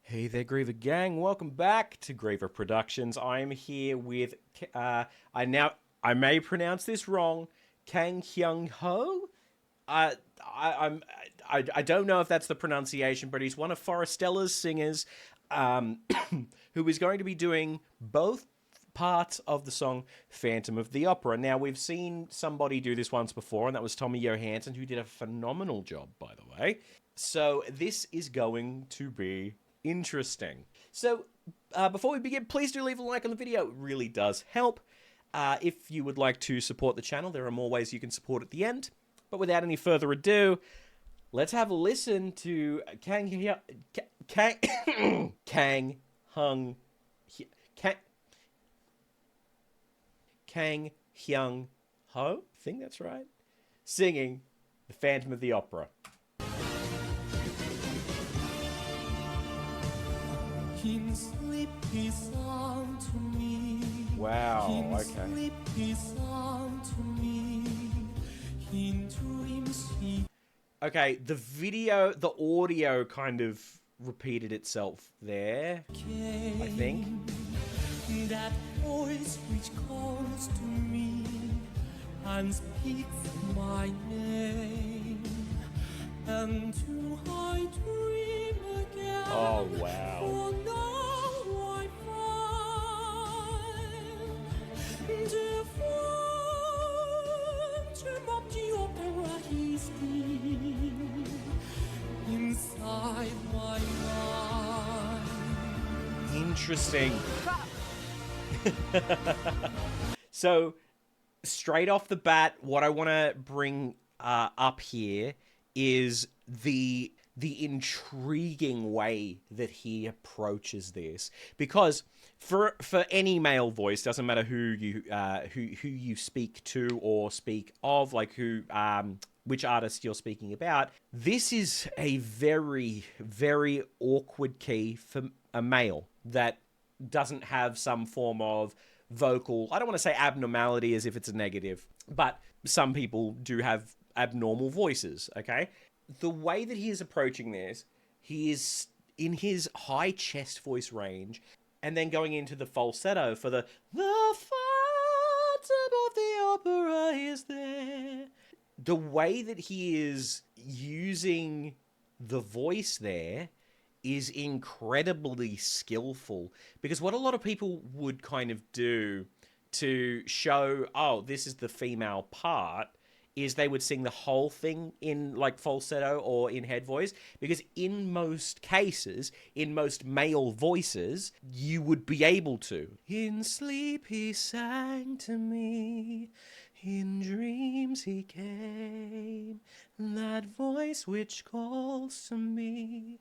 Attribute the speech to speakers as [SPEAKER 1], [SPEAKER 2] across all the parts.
[SPEAKER 1] Hey there, Griever Gang. Welcome back to Griever Productions. I am here with, I may pronounce this wrong, Kang Hyung Ho. I, I'm, I don't know if that's the pronunciation, but he's one of Forestella's singers, um, who is going to be doing both parts of the song Phantom of the Opera. Now, we've seen somebody do this once before, and that was Tommy Johansson, who did a phenomenal job, by the way. So this is going to be interesting. So before we begin, please do leave a like on the video. It really does help. If you would like to support the channel, there are more ways you can support at the end. But without any further ado, let's have a listen to Kang Hyung Ho, I think that's right, singing The Phantom of the Opera.
[SPEAKER 2] In sleep he sang to me.
[SPEAKER 1] Wow, okay.
[SPEAKER 2] In sleep he sang to me. In dreams he...
[SPEAKER 1] Okay, the audio kind of repeated itself there,
[SPEAKER 2] came.
[SPEAKER 1] I think.
[SPEAKER 2] That voice which calls to me and speaks my name. And do I dream again?
[SPEAKER 1] Oh, wow.
[SPEAKER 2] For now I find the phantom of the opera is still inside my mind.
[SPEAKER 1] Interesting. So, straight off the bat, what I want to bring up here is the intriguing way that he approaches this, because for any male voice, doesn't matter who you speak to or speak of, like which artist you're speaking about, this is a very, very awkward key for a male that doesn't have some form of vocal, I don't want to say abnormality as if it's a negative, but some people do have abnormal voices, okay? The way that he is approaching this, he is in his high chest voice range, and then going into the falsetto for the Phantom of the Opera is there. The way that he is using the voice there is incredibly skillful, because what a lot of people would kind of do to show, oh, this is the female part, is they would sing the whole thing in like falsetto or in head voice, because in most cases, in most male voices, you would be able to. In sleep he sang to me, in dreams he came, that voice which calls to me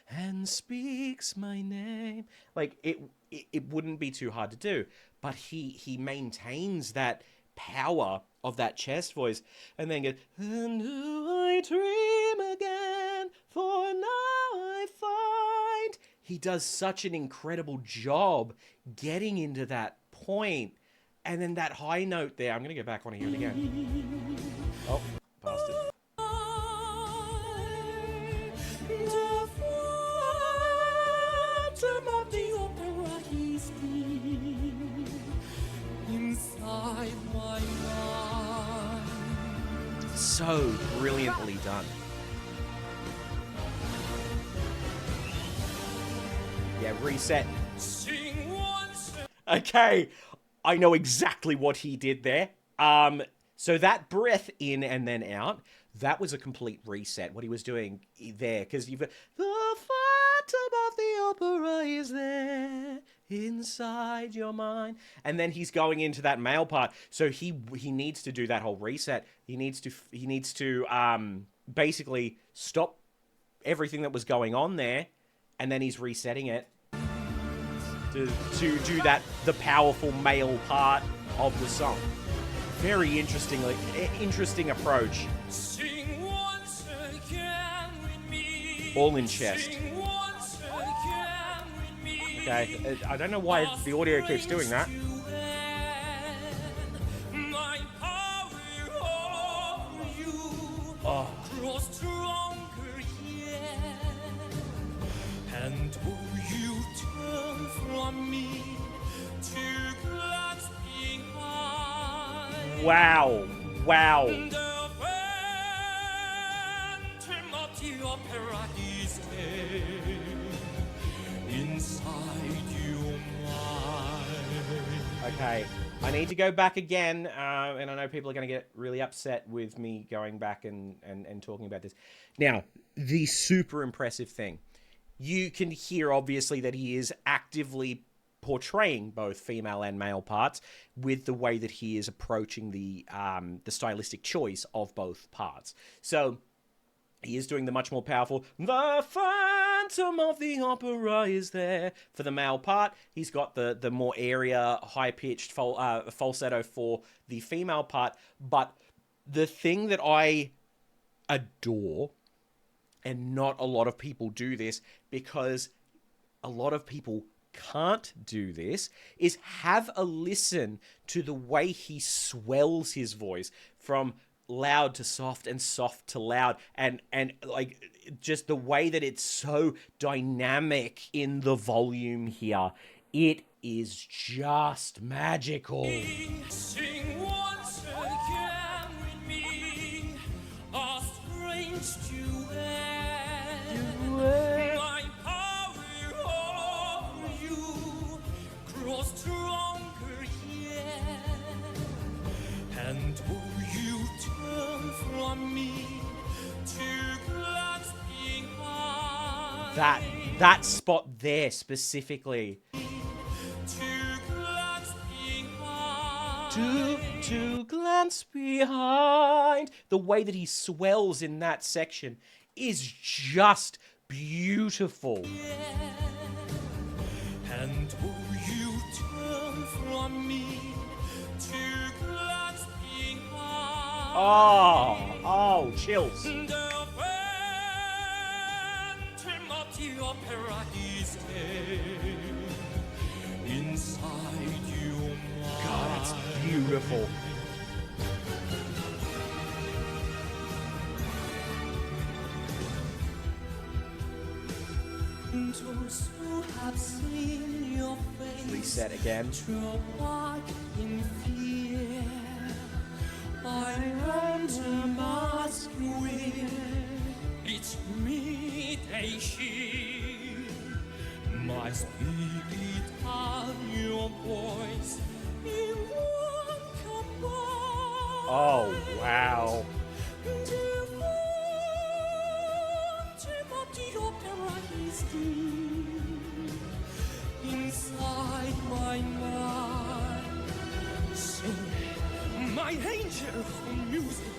[SPEAKER 1] and speaks my name. Like, it wouldn't be too hard to do, but he maintains that power of that chest voice, and then goes, and do I dream again, for now I find. He does such an incredible job getting into that point, and then that high note there. I'm gonna go back on here again. Oh, past it. So brilliantly done. Yeah, reset. Okay, I know exactly what he did there. So that breath in and then out, that was a complete reset, what he was doing there, because you've got, the Phantom of the Opera is there inside your mind, and then he's going into that male part, so he needs to do that whole reset. He needs to basically stop everything that was going on there, and then he's resetting it to do that, the powerful male part of the song. Very interesting approach. All in chest. Okay, I don't know why the audio keeps doing that. Oh. Wow. Wow.
[SPEAKER 2] The phantom of the opera is there inside your mind.
[SPEAKER 1] Okay. I need to go back again, and I know people are going to get really upset with me going back and talking about this. Now, the super impressive thing. You can hear, obviously, that he is actively portraying both female and male parts with the way that he is approaching the stylistic choice of both parts. So he is doing the much more powerful "The Phantom of the Opera is there" for the male part. He's got the more area, high-pitched falsetto for the female part. But the thing that I adore, and not a lot of people do this because a lot of people can't do this, is have a listen to the way he swells his voice from loud to soft and soft to loud, and like just the way that it's so dynamic in the volume here. It is just magical.
[SPEAKER 2] Sing once again with me, a strange duet. My power over you grows stronger yet, and will you turn from me to glance behind?
[SPEAKER 1] That spot there specifically. To glance behind. The way that he swells in that section is just beautiful.
[SPEAKER 2] And will you turn from me to glance behind?
[SPEAKER 1] Oh, chills.
[SPEAKER 2] The phantom of the opera is there inside your mind.
[SPEAKER 1] God, it's beautiful.
[SPEAKER 2] Those who have seen your face
[SPEAKER 1] Reset again.
[SPEAKER 2] draw back in fear. I am the mask you wear. It's me they hear. My spirit and your voice in one combine.
[SPEAKER 1] Oh, wow.
[SPEAKER 2] The phantom of the opera is deep inside my mind. Sing, my angel of music.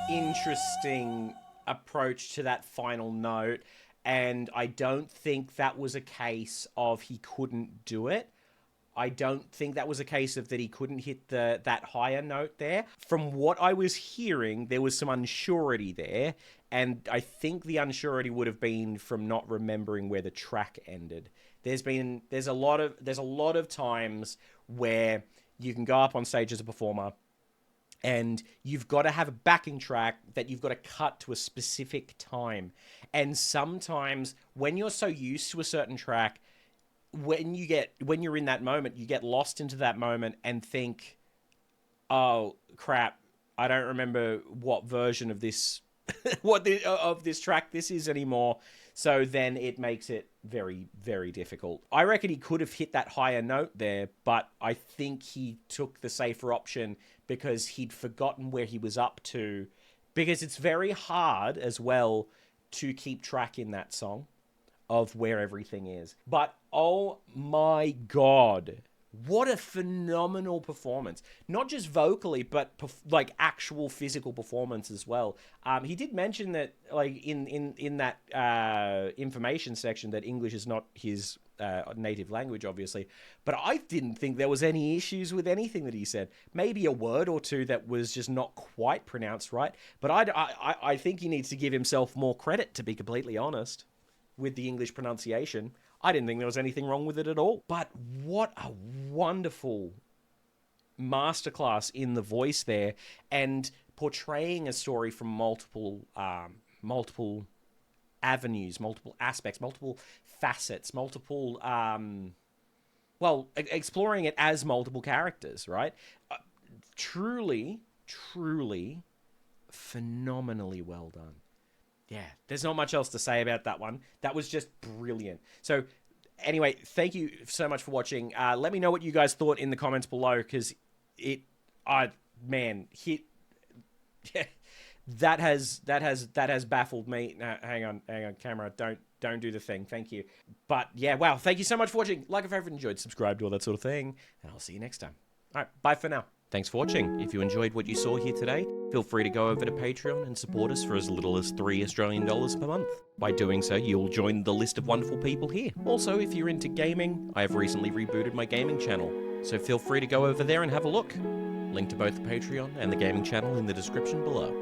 [SPEAKER 1] Interesting approach to that final note, and I don't think that was a case of he couldn't do it. I don't think that was a case of that he couldn't hit that higher note there. From what I was hearing, there was some unsurety there, and I think the unsurety would have been from not remembering where the track ended. There's a lot of times where you can go up on stage as a performer and you've got to have a backing track that you've got to cut to a specific time. And sometimes when you're so used to a certain track, when you're in that moment, you get lost into that moment and think, oh crap, I don't remember what version of this of this track this is anymore. So then it makes it very, very difficult. I reckon he could have hit that higher note there, but I think he took the safer option because he'd forgotten where he was up to. Because it's very hard as well to keep track in that song of where everything is. But oh my God, what a phenomenal performance. Not just vocally, but like actual physical performance as well. He did mention that like in that information section that English is not his native language, obviously. But I didn't think there was any issues with anything that he said. Maybe a word or two that was just not quite pronounced right. But I think he needs to give himself more credit, to be completely honest, with the English pronunciation. I didn't think there was anything wrong with it at all. But what a wonderful masterclass in the voice there, and portraying a story from multiple avenues, multiple aspects, multiple facets, multiple exploring it as multiple characters, right? Truly phenomenally well done. Yeah, there's not much else to say about that one. That was just brilliant. So anyway, thank you so much for watching. Let me know what you guys thought in the comments below, because that has baffled me. No, hang on, camera, don't do the thing. Thank you. But yeah, wow, thank you so much for watching. Like if you enjoyed, subscribe, do all that sort of thing, and I'll see you next time. All right, bye for now. Thanks for watching. If you enjoyed what you saw here today, feel free to go over to Patreon and support us for as little as $3 Australian per month. By doing so, you'll join the list of wonderful people here. Also, if you're into gaming, I have recently rebooted my gaming channel, so feel free to go over there and have a look. Link to both the Patreon and the gaming channel in the description below.